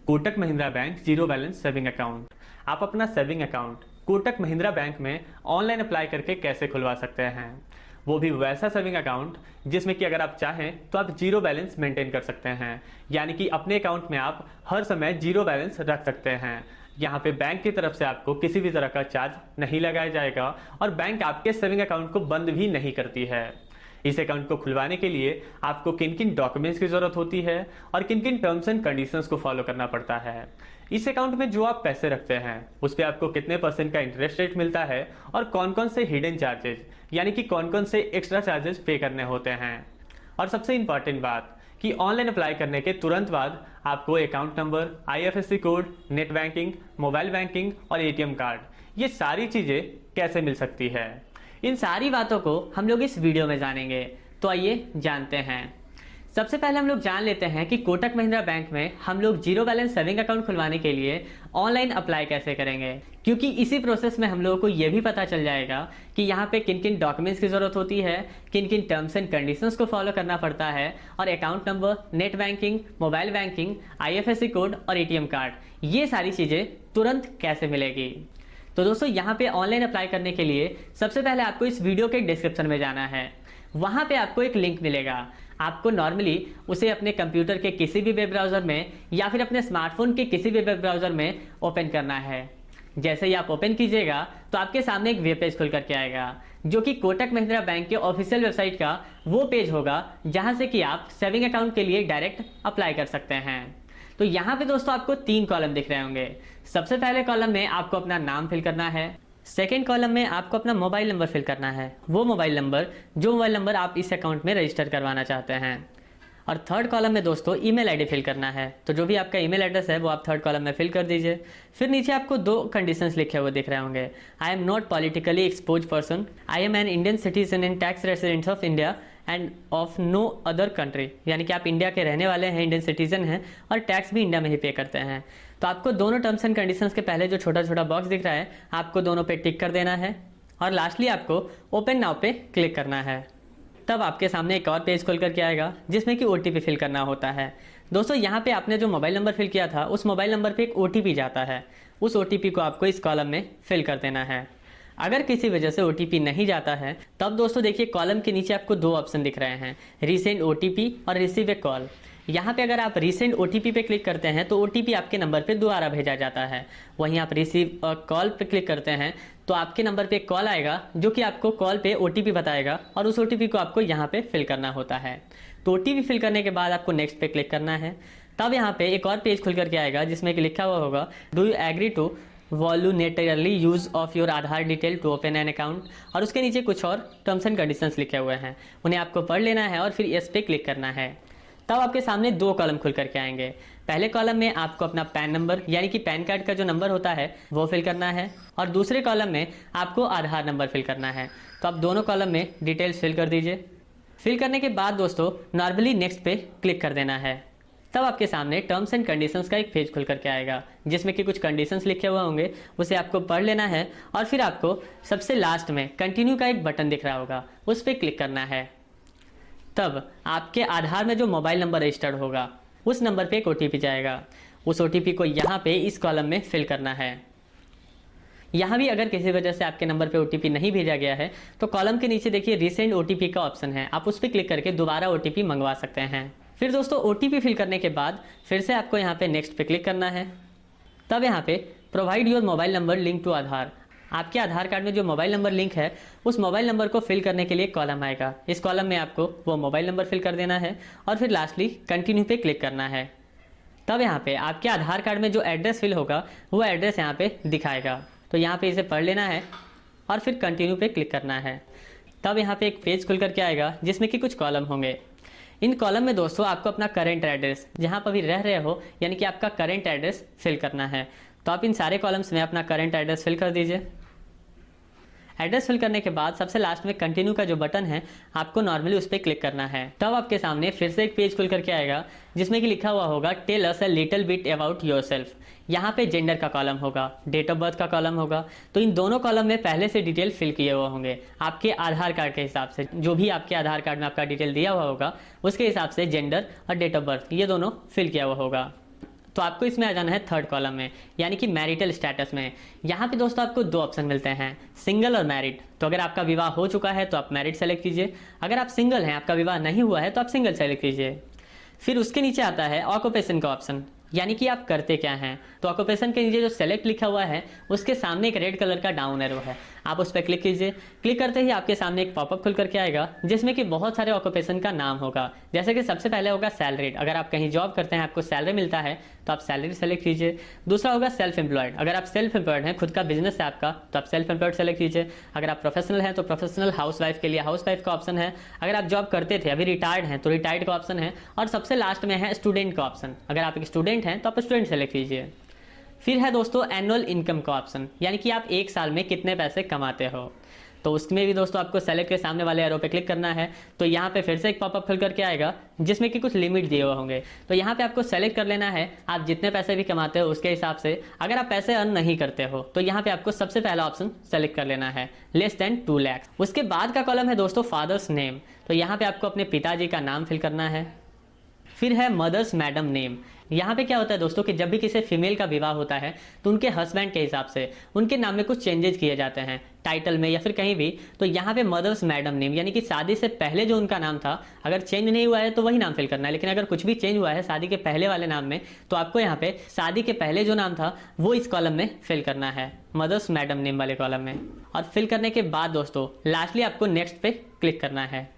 Kotak Mahindra bank zero balance saving account. आप अपना saving account Kotak Mahindra bank में ऑनलाइन अप्लाई करके कैसे खुलवा सकते हैं, वो भी वैसा सेविंग अकाउंट जिसमें कि अगर आप चाहें तो आप जीरो बैलेंस मेंटेन कर सकते हैं। यानी कि अपने अकाउंट में आप हर समय जीरो बैलेंस रख सकते हैं। यहाँ पे बैंक की तरफ से आपको किसी भी तरह का चार्ज नहीं लगाया जाएगा और बैंक आपके सेविंग अकाउंट को बंद भी नहीं करती है। इस अकाउंट को खुलवाने के लिए आपको किन किन डॉक्यूमेंट्स की जरूरत होती है और किन किन टर्म्स एंड कंडीशंस को फॉलो करना पड़ता है, इस अकाउंट में जो आप पैसे रखते हैं उस पर आपको कितने % का इंटरेस्ट रेट मिलता है और कौन कौन से हिडन चार्जेस यानी कि कौन कौन से एक्स्ट्रा चार्जेस पे करने होते हैं। और सबसे इंपॉर्टेंट बात कि ऑनलाइन अप्लाई करने के तुरंत बाद आपको account number, IFSC code, net banking, mobile banking और ATM कार्ड, ये सारी चीज़ें कैसे मिल सकती है, इन सारी बातों को हम लोग इस वीडियो में जानेंगे। तो आइए जानते हैं। सबसे पहले हम लोग जान लेते हैं कि कोटक महिंद्रा बैंक में हम लोग जीरो बैलेंस सेविंग अकाउंट खुलवाने के लिए ऑनलाइन अप्लाई कैसे करेंगे, क्योंकि इसी प्रोसेस में हम लोगों को ये भी पता चल जाएगा कि यहाँ पे किन किन डॉक्यूमेंट्स की ज़रूरत होती है, किन किन टर्म्स एंड कंडीशंस को फॉलो करना पड़ता है और account number, net banking, mobile banking, IFSC code और ATM कार्ड, ये सारी चीज़ें तुरंत कैसे मिलेगी। तो दोस्तों यहाँ पे ऑनलाइन अप्लाई करने के लिए सबसे पहले आपको इस वीडियो के डिस्क्रिप्शन में जाना है। वहाँ पे आपको एक लिंक मिलेगा। आपको नॉर्मली उसे अपने कंप्यूटर के किसी भी वेब ब्राउज़र में या फिर अपने स्मार्टफोन के किसी भी वेब ब्राउज़र में ओपन करना है। जैसे ही आप ओपन कीजिएगा तो आपके सामने एक वेब पेज खुल करके आएगा, जो कि कोटक महिंद्रा बैंक के ऑफिशियल वेबसाइट का वो पेज होगा जहाँ से कि आप सेविंग अकाउंट के लिए डायरेक्ट अप्लाई कर सकते हैं। तो यहाँ पे दोस्तों आपको 3 कॉलम दिख रहे होंगे। सबसे पहले कॉलम में आपको अपना नाम फिल करना है। सेकेंड कॉलम में आपको अपना मोबाइल नंबर फिल करना है, वो मोबाइल नंबर जो मोबाइल नंबर आप इस अकाउंट में रजिस्टर करवाना चाहते हैं। और थर्ड कॉलम में दोस्तों ईमेल आईडी फिल करना है। तो जो भी आपका ईमेल एड्रेस है वो आप थर्ड कॉलम में फिल कर दीजिए। फिर नीचे आपको 2 कंडीशंस लिखे हुए दिख रहे होंगे। I am not politically exposed person, I am an Indian citizen and tax resident of India and of no other country, यानी कि आप इंडिया के रहने वाले हैं, इंडियन सिटीजन हैं और टैक्स भी इंडिया में ही पे करते हैं। तो आपको दोनों टर्म्स एंड कंडीशंस के पहले जो छोटा छोटा बॉक्स दिख रहा है आपको दोनों पे टिक कर देना है और लास्टली आपको ओपन नाउ पे क्लिक करना है। तब आपके सामने एक और पेज खुल करके आएगा जिसमें कि OTP फिल करना होता है। दोस्तों यहाँ पे आपने जो मोबाइल नंबर फिल किया था उस मोबाइल नंबर पे एक OTP जाता है, उस OTP को आपको इस कॉलम में फिल कर देना है। अगर किसी वजह से OTP नहीं जाता है तब दोस्तों देखिए कॉलम के नीचे आपको 2 ऑप्शन दिख रहे हैं, रीसेंड OTP और रिसीव ए कॉल। यहाँ पे अगर आप रीसेंड OTP पे क्लिक करते हैं तो OTP आपके नंबर पे दोबारा भेजा जाता है। वहीं आप रिसीव कॉल पे क्लिक करते हैं तो आपके नंबर पे कॉल आएगा जो कि आपको कॉल पे OTP बताएगा और उस OTP को आपको यहाँ पे फिल करना होता है। तो OTP फिल करने के बाद आपको नेक्स्ट पे क्लिक करना है। तब यहाँ पे एक और पेज खुल करके आएगा जिसमें कि लिखा हुआ होगा, do you agree to voluntarily use of your Aadhaar detail to open an account, और उसके नीचे कुछ और टर्म्स एंड कंडीशंस लिखे हुए हैं, उन्हें आपको पढ़ लेना है और फिर यस पे क्लिक करना है। तब आपके सामने 2 कॉलम खुल करके आएंगे। पहले कॉलम में आपको अपना पैन नंबर यानी कि पैन कार्ड का जो नंबर होता है वो फिल करना है और दूसरे कॉलम में आपको आधार नंबर फिल करना है। तो आप दोनों कॉलम में डिटेल्स फिल कर दीजिए। फिल करने के बाद दोस्तों नॉर्मली नेक्स्ट पे क्लिक कर देना है। तब आपके सामने टर्म्स एंड कंडीशंस का एक पेज खुल करके आएगा जिसमें कि कुछ कंडीशंस लिखे हुए होंगे, उसे आपको पढ़ लेना है और फिर आपको सबसे लास्ट में कंटिन्यू का एक बटन दिख रहा होगा, उस पर क्लिक करना है। तब आपके आधार में जो मोबाइल नंबर रजिस्टर्ड होगा उस नंबर पे एक OTP जाएगा, उस OTP को यहाँ पे इस कॉलम में फिल करना है। यहाँ भी अगर किसी वजह से आपके नंबर पे OTP नहीं भेजा गया है तो कॉलम के नीचे देखिए रीसेंड OTP का ऑप्शन है, आप उस पर क्लिक करके दोबारा OTP मंगवा सकते हैं। फिर दोस्तों OTP फिल करने के बाद फिर से आपको यहाँ पे नेक्स्ट पे क्लिक करना है। तब यहाँ पे provide your mobile number link to Aadhaar, आपके आधार कार्ड में जो मोबाइल नंबर लिंक है उस मोबाइल नंबर को फिल करने के लिए कॉलम आएगा। इस कॉलम में आपको वो मोबाइल नंबर फिल कर देना है और फिर लास्टली कंटिन्यू पे क्लिक करना है। तब यहाँ पे आपके आधार कार्ड में जो एड्रेस फिल होगा वो एड्रेस यहाँ पे दिखाएगा, तो यहाँ पे इसे पढ़ लेना है और फिर कंटिन्यू पे क्लिक करना है। तब यहाँ पे एक पेज खुल करके आएगा जिसमें कि कुछ कॉलम होंगे। इन कॉलम में दोस्तों आपको अपना करेंट एड्रेस जहाँ पर भी रह रहे हो यानी कि आपका करेंट एड्रेस फिल करना है। तो आप इन सारे कॉलम्स में अपना करेंट एड्रेस फिल कर दीजिए। एड्रेस फिल करने के बाद सबसे लास्ट में कंटिन्यू का जो बटन है आपको नॉर्मली उस पर क्लिक करना है। तब आपके सामने फिर से एक पेज खुल करके आएगा जिसमें कि लिखा हुआ होगा tell us a little bit about yourself. यहाँ पे जेंडर का कॉलम होगा, डेट ऑफ बर्थ का कॉलम होगा। तो इन दोनों कॉलम में पहले से डिटेल फिल किए हुए होंगे आपके आधार कार्ड के हिसाब से, जो भी आपके आधार कार्ड में आपका डिटेल दिया हुआ होगा उसके हिसाब से जेंडर और डेट ऑफ बर्थ ये दोनों फिल किया हुआ होगा। तो आपको इसमें आ जाना है थर्ड कॉलम में, यानी कि मैरिटल स्टेटस में। यहाँ पे दोस्तों आपको दो ऑप्शन मिलते हैं, सिंगल और मैरिड। तो अगर आपका विवाह हो चुका है तो आप मैरिड सेलेक्ट कीजिए, अगर आप सिंगल हैं, आपका विवाह नहीं हुआ है, तो आप सिंगल सेलेक्ट कीजिए। फिर उसके नीचे आता है ऑक्यूपेशन का ऑप्शन, यानी कि आप करते क्या हैं। तो ऑक्यूपेशन के नीचे जो सेलेक्ट लिखा हुआ है उसके सामने एक रेड कलर का डाउन एरो है, आप उस पर क्लिक कीजिए। क्लिक करते ही आपके सामने एक पॉपअप खुल करके आएगा जिसमें कि बहुत सारे ऑक्यूपेशन का नाम होगा। जैसे कि सबसे पहले होगा सैलरीड, अगर आप कहीं जॉब करते हैं, आपको सैलरी मिलता है तो आप सैलरी सेलेक्ट कीजिए। दूसरा होगा सेल्फ एम्प्लॉयड, अगर आप सेल्फ एम्प्लॉयड हैं, खुद का बिजनेस है आपका, तो आप सेल्फ एम्प्लॉयड सेलेक्ट कीजिए। अगर आप प्रोफेशनल हैं तो प्रोफेशनल, हाउसवाइफ के लिए हाउसवाइफ का ऑप्शन है। अगर आप जॉब करते थे, अभी रिटायर्ड हैं, तो रिटायर्ड का ऑप्शन है। और सबसे लास्ट में है स्टूडेंट का ऑप्शन, अगर आप एक स्टूडेंट हैं तो आप स्टूडेंट सेलेक्ट कीजिए। फिर है दोस्तों एनुअल इनकम का ऑप्शन, यानी कि आप एक साल में कितने पैसे कमाते हो। तो उसमें भी दोस्तों आपको सेलेक्ट के सामने वाले एरो पे क्लिक करना है। तो यहाँ पे फिर से एक पॉपअप खुल करके आएगा जिसमें कि कुछ लिमिट दिए हुए होंगे। तो यहाँ पे आपको सेलेक्ट कर लेना है आप जितने पैसे भी कमाते हो उसके हिसाब से। अगर आप पैसे अर्न नहीं करते हो तो यहाँ पे आपको सबसे पहला ऑप्शन सेलेक्ट कर लेना है, लेस देन 2 लाख। उसके बाद का कॉलम है दोस्तों फादर्स नेम, तो यहाँ पे आपको अपने पिताजी का नाम फिल करना है। फिर है मदर्स मैडम नेम, यहाँ पे क्या होता है दोस्तों कि जब भी किसी फीमेल का विवाह होता है तो उनके हस्बैंड के हिसाब से उनके नाम में कुछ चेंजेस किए जाते हैं, टाइटल में या फिर कहीं भी। तो यहाँ पे मदर्स मैडम नेम, यानी कि शादी से पहले जो उनका नाम था, अगर चेंज नहीं हुआ है तो वही नाम फिल करना है। लेकिन अगर कुछ भी चेंज हुआ है शादी के पहले वाले नाम में, तो आपको यहाँ पे शादी के पहले जो नाम था वो इस कॉलम में फिल करना है, मदर्स मैडम नेम वाले कॉलम में। और फिल करने के बाद दोस्तों लास्टली आपको नेक्स्ट पे क्लिक करना है।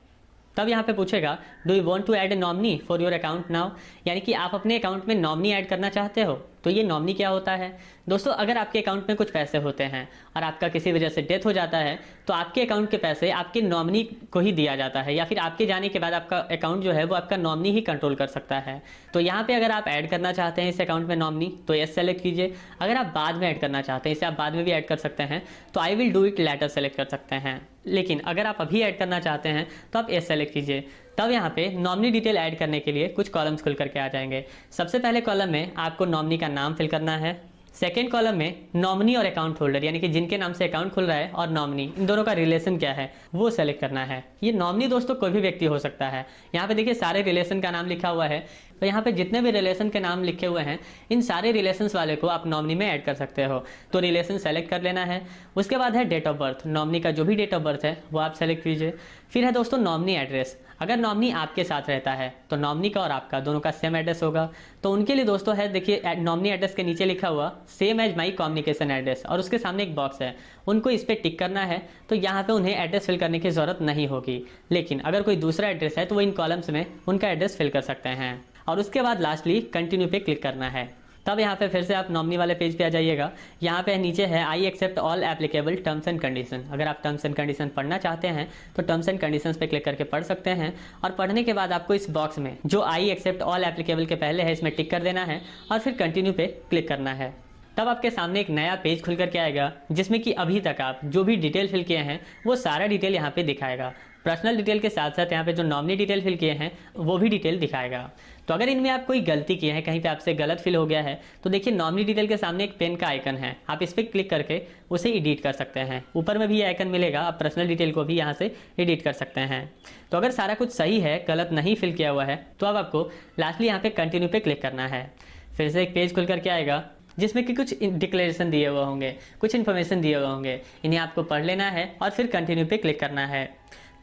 तब यहाँ पे पूछेगा do you want to add a nominee for your account now, यानी कि आप अपने अकाउंट में नॉमिनी ऐड करना चाहते हो। तो ये नॉमिनी क्या होता है दोस्तों, अगर आपके अकाउंट में कुछ पैसे होते हैं और आपका किसी वजह से डेथ हो जाता है तो आपके अकाउंट के पैसे आपके नॉमिनी को ही दिया जाता है, या फिर आपके जाने के बाद आपका अकाउंट जो है वो आपका नॉमिनी ही कंट्रोल कर सकता है। तो यहाँ पे अगर आप ऐड करना चाहते हैं इस अकाउंट में नॉमिनी तो यस सेलेक्ट कीजिए। अगर आप बाद में ऐड करना चाहते हैं, इसे आप बाद में भी ऐड कर सकते हैं, तो I will do it later select कर सकते हैं। लेकिन अगर आप अभी ऐड करना चाहते हैं तो आप एस सेलेक्ट कीजिए। तब यहाँ पे नॉमिनी डिटेल ऐड करने के लिए कुछ कॉलम्स खुल करके आ जाएंगे। सबसे पहले कॉलम में आपको नॉमिनी का नाम फिल करना है। सेकेंड कॉलम में नॉमिनी और अकाउंट होल्डर, यानी कि जिनके नाम से अकाउंट खुल रहा है, और नॉमिनी, इन दोनों का रिलेशन क्या है वो सेलेक्ट करना है। ये नॉमिनी दोस्तों कोई भी व्यक्ति हो सकता है। यहाँ पे देखिए सारे रिलेशन का नाम लिखा हुआ है, तो यहाँ पे जितने भी रिलेशन के नाम लिखे हुए हैं इन सारे रिलेशंस वाले को आप नॉमिनी में ऐड कर सकते हो। तो रिलेशन सेलेक्ट कर लेना है। उसके बाद है डेट ऑफ बर्थ, नॉमिनी का जो भी डेट ऑफ बर्थ है वो आप सेलेक्ट कीजिए। फिर है दोस्तों नॉमिनी एड्रेस, अगर नॉमिनी आपके साथ रहता है तो नॉमिनी का और आपका दोनों का सेम एड्रेस होगा। तो उनके लिए दोस्तों है, देखिए नॉमिनी एड्रेस के नीचे लिखा हुआ same as my communication address, और उसके सामने एक बॉक्स है, उनको इस पर टिक करना है। तो यहाँ पे उन्हें एड्रेस फिल करने की ज़रूरत नहीं होगी, लेकिन अगर कोई दूसरा एड्रेस है तो वो इन कॉलम्स में उनका एड्रेस फिल कर सकते हैं। और उसके बाद लास्टली कंटिन्यू पे क्लिक करना है। तब यहाँ पे फिर से आप नॉमिनी वाले पेज पे आ जाइएगा। यहाँ पे नीचे है I accept all applicable terms and condition. अगर आप टर्म्स एंड कंडीशन पढ़ना चाहते हैं तो टर्म्स एंड कंडीशंस पे क्लिक करके पढ़ सकते हैं। और पढ़ने के बाद आपको इस बॉक्स में जो आई एक्सेप्ट ऑल एप्लीकेबल के पहले है इसमें टिक कर देना है और फिर कंटिन्यू पे क्लिक करना है। तब आपके सामने एक नया पेज खुल करके आएगा जिसमें कि अभी तक आप जो भी डिटेल फिल किए हैं वो सारा डिटेल यहाँ पे दिखाएगा। पर्सनल डिटेल के साथ साथ यहाँ पे जो नॉमिनी डिटेल फिल किए हैं वो भी डिटेल दिखाएगा। तो अगर इनमें आप कोई गलती किए हैं, कहीं पे आपसे गलत फिल हो गया है, तो देखिए नॉमिनी डिटेल के सामने एक पेन का आइकन है, आप इस पर क्लिक करके उसे एडिट कर सकते हैं। ऊपर में भी ये आइकन मिलेगा, आप पर्सनल डिटेल को भी यहाँ से एडिट कर सकते हैं। तो अगर सारा कुछ सही है, गलत नहीं फिल किया हुआ है, तो अब आपको लास्टली यहाँ पे कंटिन्यू पे क्लिक करना है। फिर से एक पेज खुल करके आएगा जिसमें कि कुछ डिक्लेरेशन दिए हुए होंगे, कुछ इन्फॉर्मेशन दिए हुए होंगे, इन्हें आपको पढ़ लेना है और फिर कंटिन्यू पे क्लिक करना है।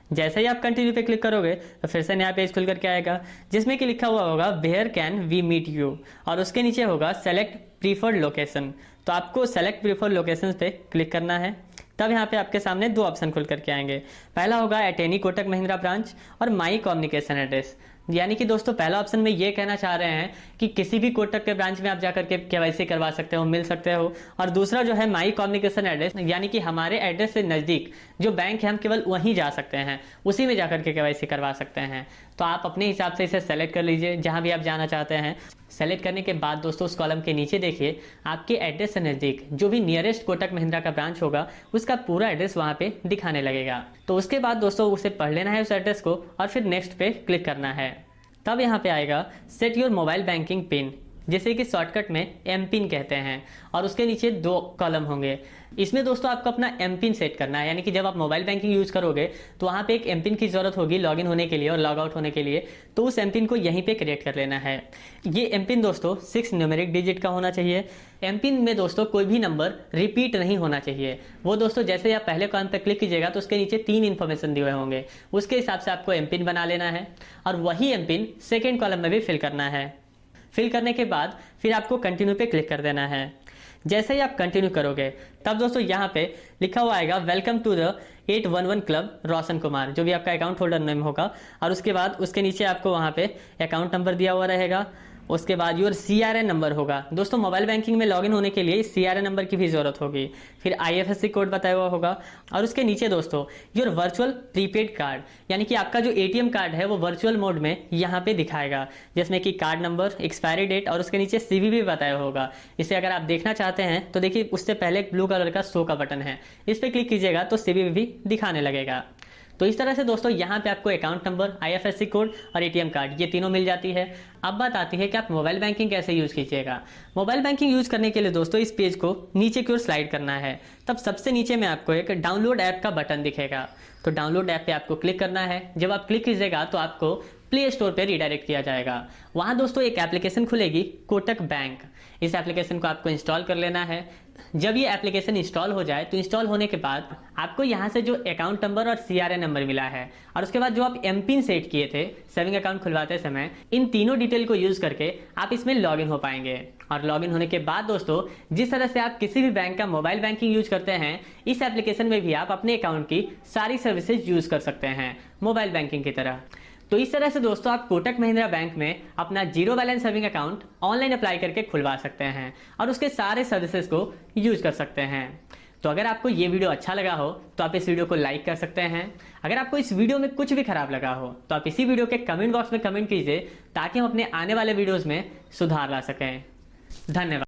जैसे ही आप कंटिन्यू पे क्लिक करोगे तो फिर से नया पेज खुल करके आएगा जिसमें कि लिखा हुआ होगा where can we meet you, और उसके नीचे होगा सेलेक्ट प्रीफर्ड लोकेशन। तो आपको सेलेक्ट प्रीफर्ड लोकेशन पे क्लिक करना है। तब यहाँ पे आपके सामने दो ऑप्शन खुल करके आएंगे। पहला होगा at any Kotak Mahindra branch और माई कम्युनिकेशन एड्रेस, यानी कि दोस्तों पहला ऑप्शन में ये कहना चाह रहे हैं कि किसी भी कोटक के ब्रांच में आप जाकर के केवाईसी करवा सकते हो, मिल सकते हो। और दूसरा जो है माई कम्युनिकेशन एड्रेस, यानी कि हमारे एड्रेस से नज़दीक जो बैंक है हम केवल वहीं जा सकते हैं, उसी में जाकर के केवाईसी करवा सकते हैं। तो आप अपने हिसाब से इसे सेलेक्ट कर लीजिए जहाँ भी आप जाना चाहते हैं। सेलेक्ट करने के बाद दोस्तों उस कॉलम के नीचे देखिए आपके एड्रेस से नज़दीक जो भी नियरेस्ट कोटक महिंद्रा का ब्रांच होगा उसका पूरा एड्रेस वहाँ पे दिखाने लगेगा। तो उसके बाद दोस्तों उसे पढ़ लेना है उस एड्रेस को और फिर नेक्स्ट पे क्लिक करना है। तब यहाँ पे आएगा set your mobile banking pin, जैसे कि शॉर्टकट में एम पिन कहते हैं, और उसके नीचे 2 कॉलम होंगे। इसमें दोस्तों आपको अपना एम पिन सेट करना है, यानी कि जब आप मोबाइल बैंकिंग यूज़ करोगे तो वहाँ पे एक एम पिन की ज़रूरत होगी लॉगिन होने के लिए और लॉग आउट होने के लिए, तो उस एम पिन को यहीं पे क्रिएट कर लेना है। ये एम पिन दोस्तों 6 न्यूमेरिक डिजिट का होना चाहिए। एम पिन में दोस्तों कोई भी नंबर रिपीट नहीं होना चाहिए। वो दोस्तों जैसे आप पहले कॉलम पे क्लिक कीजिएगा तो उसके नीचे 3 इन्फॉर्मेशन दिए हुए होंगे, उसके हिसाब से आपको एम पिन बना लेना है और वही एम पिन सेकेंड कॉलम में भी फिल करना है। फिल करने के बाद फिर आपको कंटिन्यू पे क्लिक कर देना है। जैसे ही आप कंटिन्यू करोगे तब दोस्तों यहाँ पे लिखा हुआ आएगा welcome to the 811 club Roshan Kumar, जो भी आपका अकाउंट होल्डर नेम होगा, और उसके बाद उसके नीचे आपको वहाँ पे अकाउंट नंबर दिया हुआ रहेगा। उसके बाद योर CRN नंबर होगा। दोस्तों मोबाइल बैंकिंग में लॉगिन होने के लिए CRN नंबर की भी ज़रूरत होगी। फिर IFSC कोड बताया हुआ होगा और उसके नीचे दोस्तों योर वर्चुअल प्रीपेड कार्ड, यानी कि आपका जो ATM कार्ड है वो वर्चुअल मोड में यहाँ पे दिखाएगा, जिसमें कि कार्ड नंबर, एक्सपायरी डेट और उसके नीचे CVV बताया होगा। इसे अगर आप देखना चाहते हैं तो देखिए उससे पहले एक ब्लू कलर का शो का बटन है, इस पर क्लिक कीजिएगा तो CVV दिखाने लगेगा। तो इस तरह से दोस्तों यहाँ पे आपको अकाउंट नंबर, IFSC कोड और ATM कार्ड ये तीनों मिल जाती है। अब बात आती है कि आप मोबाइल बैंकिंग कैसे यूज़ कीजिएगा। मोबाइल बैंकिंग यूज़ करने के लिए दोस्तों इस पेज को नीचे की ओर स्लाइड करना है। तब सबसे नीचे में आपको एक डाउनलोड ऐप का बटन दिखेगा, तो डाउनलोड ऐप पे आपको क्लिक करना है। जब आप क्लिक कीजिएगा तो आपको प्ले स्टोर पे रिडायरेक्ट किया जाएगा। वहाँ दोस्तों एक एप्लीकेशन खुलेगी कोटक बैंक। इस एप्लीकेशन को आपको इंस्टॉल कर लेना है। जब ये एप्लीकेशन इंस्टॉल हो जाए तो इंस्टॉल होने के बाद आपको यहाँ से जो अकाउंट नंबर और CRN नंबर मिला है और उसके बाद जो आप एम पिन सेट किए थे सेविंग अकाउंट खुलवाते समय, इन तीनों डिटेल को यूज़ करके आप इसमें लॉगिन हो पाएंगे। और लॉगिन होने के बाद दोस्तों जिस तरह से आप किसी भी बैंक का मोबाइल बैंकिंग यूज करते हैं, इस एप्लीकेशन में भी आप अपने अकाउंट की सारी सर्विसेज यूज़ कर सकते हैं मोबाइल बैंकिंग की तरह। तो इस तरह से दोस्तों आप कोटक महिंद्रा बैंक में अपना zero balance saving account online apply करके खुलवा सकते हैं और उसके सारे सर्विसेज को यूज कर सकते हैं। तो अगर आपको ये वीडियो अच्छा लगा हो तो आप इस वीडियो को लाइक कर सकते हैं। अगर आपको इस वीडियो में कुछ भी खराब लगा हो तो आप इसी वीडियो के कमेंट बॉक्स में कमेंट कीजिए ताकि हम अपने आने वाले वीडियोस में सुधार ला सकें। धन्यवाद।